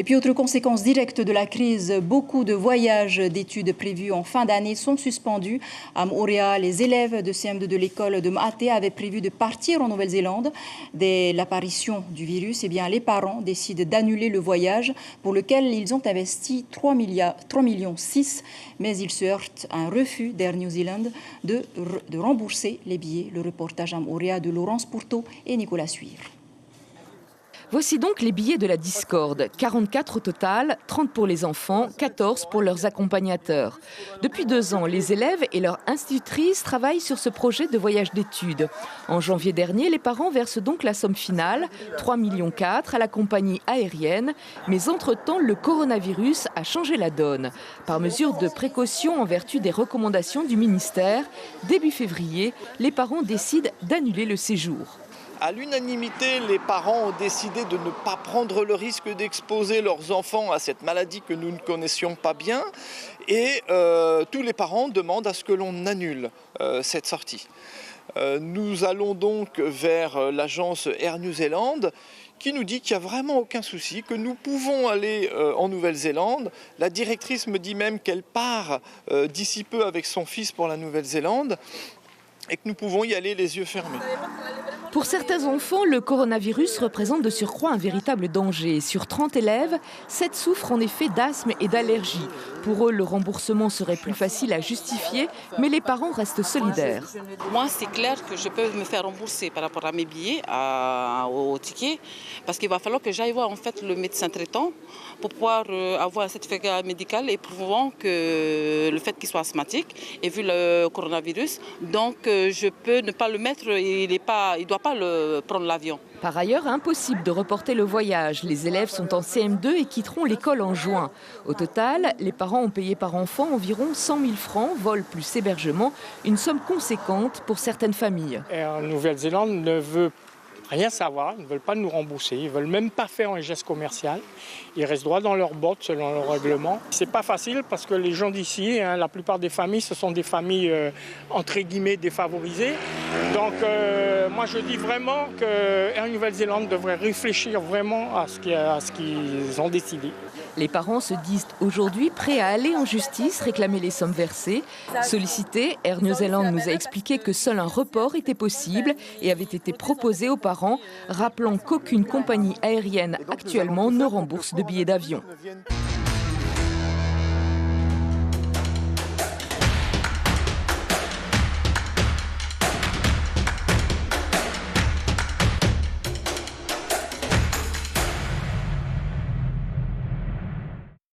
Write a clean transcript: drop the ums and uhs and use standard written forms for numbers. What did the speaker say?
Et puis, autre conséquence directe de la crise, beaucoup de voyages d'études prévus en fin d'année sont suspendus. À Moorea, les élèves de CM2 de l'école de Mahaté avaient prévu de partir en Nouvelle-Zélande. Dès l'apparition du virus, les parents décident d'annuler le voyage pour lequel ils ont investi 3,6 millions, mais ils se heurtent à un refus d'Air New Zealand de rembourser les billets. Le reportage à Moorea de Laurence Pourteau et Nicolas Suire. Voici donc les billets de la discorde. 44 au total, 30 pour les enfants, 14 pour leurs accompagnateurs. Depuis 2 ans, les élèves et leur institutrice travaillent sur ce projet de voyage d'études. En janvier dernier, les parents versent donc la somme finale, 3,4 millions à la compagnie aérienne. Mais entre-temps, le coronavirus a changé la donne. Par mesure de précaution en vertu des recommandations du ministère, début février, les parents décident d'annuler le séjour. À l'unanimité, les parents ont décidé de ne pas prendre le risque d'exposer leurs enfants à cette maladie que nous ne connaissions pas bien. Et tous les parents demandent à ce que l'on annule cette sortie. Nous allons donc vers l'agence Air New Zealand qui nous dit qu'il n'y a vraiment aucun souci, que nous pouvons aller en Nouvelle-Zélande. La directrice me dit même qu'elle part d'ici peu avec son fils pour la Nouvelle-Zélande et que nous pouvons y aller les yeux fermés. Pour certains enfants, le coronavirus représente de surcroît un véritable danger. Sur 30 élèves, 7 souffrent en effet d'asthme et d'allergie. Pour eux, le remboursement serait plus facile à justifier, mais les parents restent solidaires. Moi, c'est clair que je peux me faire rembourser par rapport à mes billets, au ticket, parce qu'il va falloir que j'aille voir en fait le médecin traitant pour pouvoir avoir un certificat médical et prouvant que le fait qu'il soit asthmatique et vu le coronavirus, donc je peux ne pas le mettre, il ne doit pas prendre l'avion. Par ailleurs, impossible de reporter le voyage. Les élèves sont en CM2 et quitteront l'école en juin. Au total, les parents ont payé par enfant environ 100 000 francs, vol plus hébergement, une somme conséquente pour certaines familles. En Nouvelle-Zélande ne veut rien savoir, ils ne veulent pas nous rembourser, ils ne veulent même pas faire un geste commercial. Ils restent droit dans leurs bottes selon le règlement. C'est pas facile parce que les gens d'ici, la plupart des familles, ce sont des familles entre guillemets défavorisées. Donc moi je dis vraiment que Air Nouvelle-Zélande devrait réfléchir vraiment à ce qu'ils ont décidé. Les parents se disent aujourd'hui prêts à aller en justice réclamer les sommes versées. Sollicité, Air New Zealand nous a expliqué que seul un report était possible et avait été proposé aux parents, rappelant qu'aucune compagnie aérienne actuellement ne rembourse de billets d'avion.